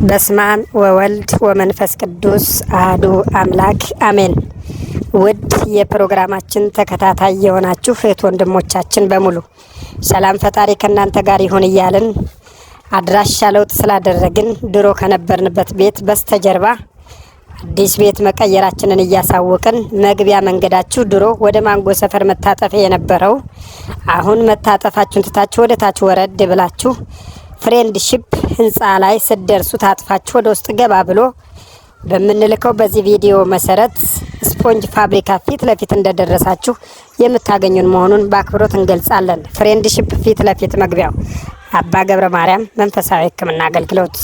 በስመ አብ ወወልድ ወመንፈስ ቅዱስ አሐዱ አምላክ አሜን። ውድ የፕሮግራማችን ተከታታይ የሆናችሁ እህት ወንድሞቻችን በሙሉ ሰላም ፈጣሪ ከእናንተ ጋር ይሁን እያልን አድራሻ ለውጥ ስላደረግን ድሮ ከነበርንበት ቤት በስተጀርባ አዲስ ቤት መቀየራችንን እያሳወቅን መግቢያ መንገዳችሁ ድሮ ወደ ማንጎ ሰፈር መታጠፊያ የነበረው አሁን መታጠፋችሁን ትታችሁ ወደ ታች ወረድ ብላችሁ ፍሬንድሺፕ ህንፃ ላይ ስትደርሱ ታጥፋችሁ ወደ ውስጥ ገባ ብሎ በምንልከው በዚህ ቪዲዮ መሰረት ስፖንጅ ፋብሪካ ፊት ለፊት እንደደረሳችሁ የምታገኙን መሆኑን በአክብሮት እንገልጻለን። ፍሬንድሺፕ ፊት ለፊት መግቢያው አባ ገብረ ማርያም መንፈሳዊ ሕክምና አገልግሎት